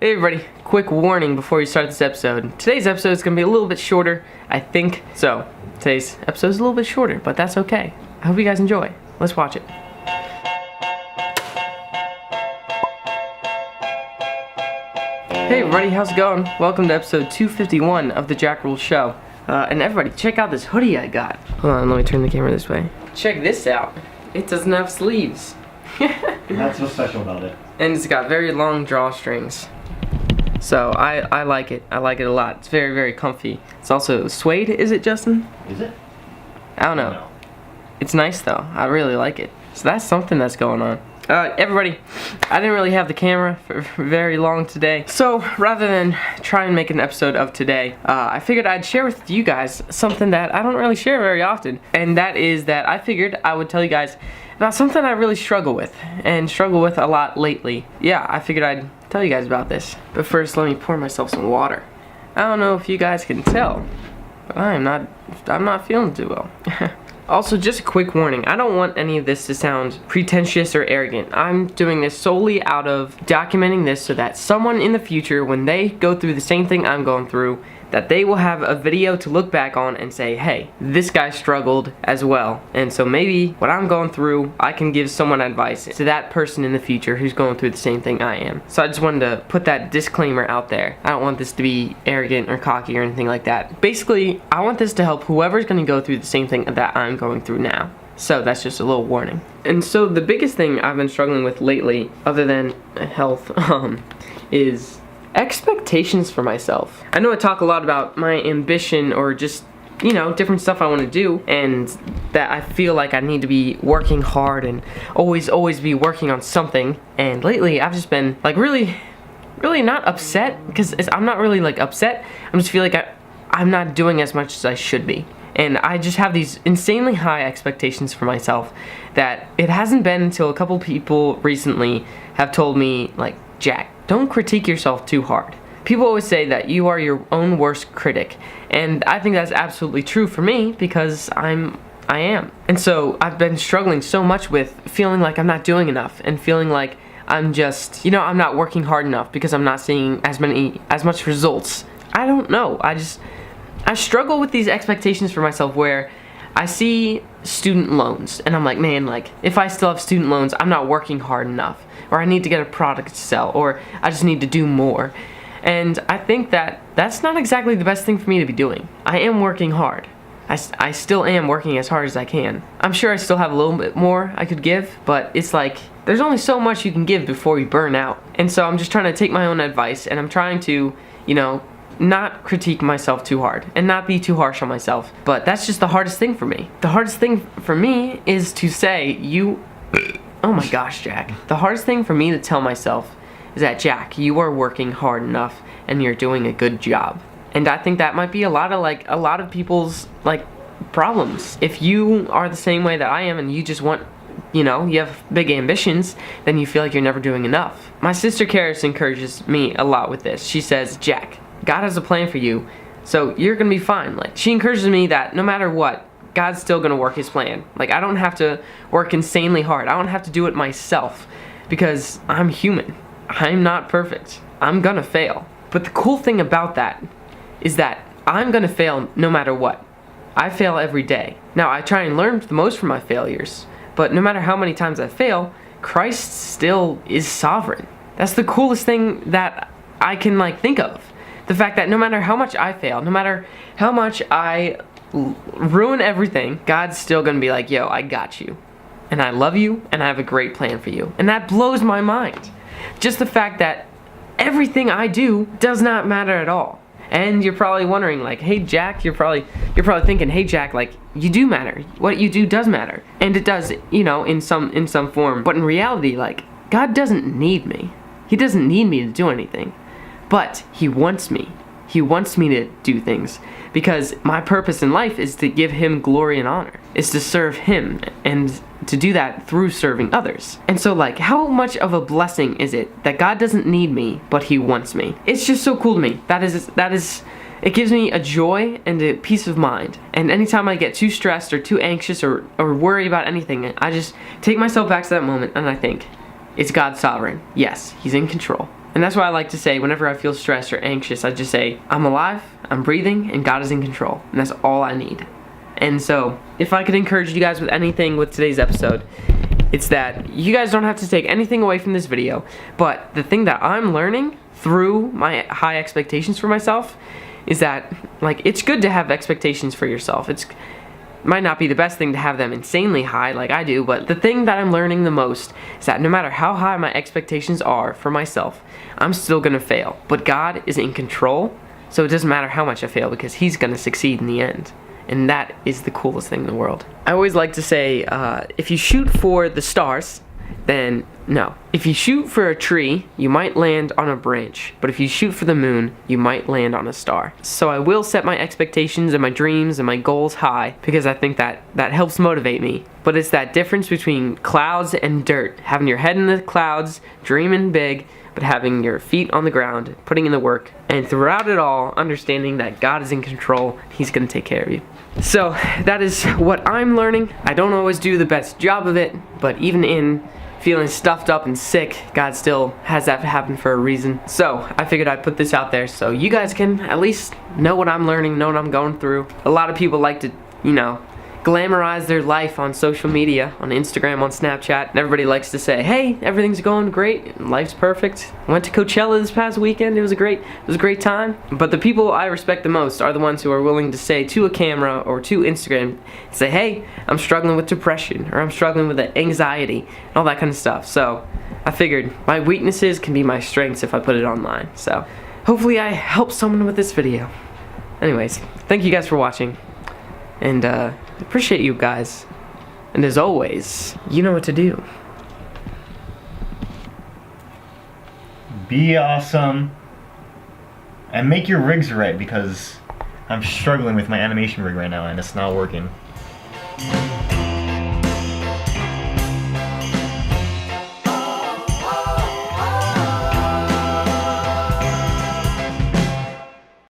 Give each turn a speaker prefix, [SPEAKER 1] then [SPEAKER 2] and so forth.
[SPEAKER 1] Hey everybody, quick warning before we start this episode. Today's episode is going to be a little bit shorter, I think. So, today's episode is a little bit shorter, but that's okay. I hope you guys enjoy. Let's watch it. Hey everybody, how's it going? Welcome to episode 251 of the Ruhl Show. And everybody, check out this hoodie I got. Hold on, let me turn the camera this way. Check this out. It doesn't have sleeves.
[SPEAKER 2] That's what's special about it.
[SPEAKER 1] And it's got very long drawstrings. So I like it. I like it a lot. It's very, very comfy. It's also suede, is it, Justin?
[SPEAKER 2] Is it?
[SPEAKER 1] I don't know.
[SPEAKER 2] No.
[SPEAKER 1] It's nice though. I really like it. So that's something that's going on. Everybody, I didn't really have the camera for very long today. So rather than try and make an episode of today, I figured I'd share with you guys something that I don't really share very often. And that is that I figured I would tell you guys about something I really struggle with and struggle with a lot lately. Yeah, I figured I'd tell you guys about this. But first, let me pour myself some water. I don't know if you guys can tell, but I'm not feeling too well. Also, just a quick warning, I don't want any of this to sound pretentious or arrogant. I'm doing this solely out of documenting this so that someone in the future, when they go through the same thing I'm going through, that they will have a video to look back on and say, hey, this guy struggled as well. And so maybe what I'm going through, I can give someone advice to that person in the future who's going through the same thing I am. So I just wanted to put that disclaimer out there. I don't want this to be arrogant or cocky or anything like that. Basically, I want this to help whoever's gonna go through the same thing that I'm going through now. So that's just a little warning. And so the biggest thing I've been struggling with lately, other than health, is expectations for myself. I know I talk a lot about my ambition or just, you know, different stuff I want to do, and that I feel like I need to be working hard and always be working on something. And lately I've just been like really not upset, because I'm not really like upset. I just feel like I'm not doing as much as I should be. And I just have these insanely high expectations for myself that it hasn't been until a couple people recently have told me, like, Jack, don't critique yourself too hard. People always say that you are your own worst critic, and I think that's absolutely true for me, because I am. And so I've been struggling so much with feeling like I'm not doing enough, and feeling like I'm just, you know, I'm not working hard enough because I'm not seeing as much results. I don't know. I struggle with these expectations for myself where I see student loans and I'm like, man, like, if I still have student loans, I'm not working hard enough, or I need to get a product to sell, or I just need to do more. And I think that that's not exactly the best thing for me to be doing. I am working hard. I still am working as hard as I can. I'm sure I still have a little bit more I could give, but it's like, there's only so much you can give before you burn out. And so I'm just trying to take my own advice, and I'm trying to, you know, not critique myself too hard and not be too harsh on myself. But that's just the hardest thing for me. The hardest thing for me is to say, oh my gosh, Jack. The hardest thing for me to tell myself is that, Jack, you are working hard enough and you're doing a good job. And I think that might be a lot of people's like problems. If you are the same way that I am and you just want, you know, you have big ambitions, then you feel like you're never doing enough. My sister Karis encourages me a lot with this. She says, Jack, God has a plan for you, so you're gonna be fine. Like, she encourages me that no matter what, God's still gonna work his plan. Like, I don't have to work insanely hard. I don't have to do it myself, because I'm human. I'm not perfect. I'm gonna fail. But the cool thing about that is that I'm gonna fail no matter what. I fail every day. Now, I try and learn the most from my failures, but no matter how many times I fail, Christ still is sovereign. That's the coolest thing that I can like think of. The fact that no matter how much I fail, no matter how much I ruin everything, God's still gonna be like, yo, I got you. And I love you, and I have a great plan for you. And that blows my mind. Just the fact that everything I do does not matter at all. And you're probably wondering, like, hey Jack, you're probably thinking, hey Jack, like, you do matter. What you do does matter. And it does, you know, in some form. But in reality, like, God doesn't need me. He doesn't need me to do anything. But he wants me. He wants me to do things, because my purpose in life is to give him glory and honor. Is to serve him, and to do that through serving others. And so, like, how much of a blessing is it that God doesn't need me, but he wants me? It's just so cool to me. That is, it gives me a joy and a peace of mind. And anytime I get too stressed or too anxious or worry about anything, I just take myself back to that moment and I think, is God sovereign? Yes, he's in control. And that's why I like to say, whenever I feel stressed or anxious, I just say, I'm alive, I'm breathing, and God is in control. And that's all I need. And so, if I could encourage you guys with anything with today's episode, it's that you guys don't have to take anything away from this video, but the thing that I'm learning through my high expectations for myself is that, like, it's good to have expectations for yourself. It might not be the best thing to have them insanely high like I do, but the thing that I'm learning the most is that no matter how high my expectations are for myself, I'm still gonna fail. But God is in control, so it doesn't matter how much I fail because He's gonna succeed in the end. And that is the coolest thing in the world. I always like to say, if you shoot for the stars, then no. If you shoot for a tree, you might land on a branch. But if you shoot for the moon, you might land on a star. So I will set my expectations and my dreams and my goals high because I think that helps motivate me. But it's that difference between clouds and dirt. Having your head in the clouds, dreaming big, but having your feet on the ground, putting in the work, and throughout it all, understanding that God is in control, He's gonna take care of you. So, that is what I'm learning. I don't always do the best job of it, but even in feeling stuffed up and sick, God still has that happen for a reason. So, I figured I'd put this out there so you guys can at least know what I'm learning, know what I'm going through. A lot of people like to, glamorize their life on social media, on Instagram, on Snapchat, and everybody likes to say, hey, everything's going great, life's perfect. I went to Coachella this past weekend, it was a great time. But the people I respect the most are the ones who are willing to say to a camera or to Instagram, say, hey, I'm struggling with depression, or I'm struggling with anxiety, and all that kind of stuff. So, I figured my weaknesses can be my strengths if I put it online. So, hopefully I help someone with this video. Anyways, thank you guys for watching. And appreciate you guys. And as always, you know what to do.
[SPEAKER 2] Be awesome. And make your rigs right because I'm struggling with my animation rig right now and it's not working.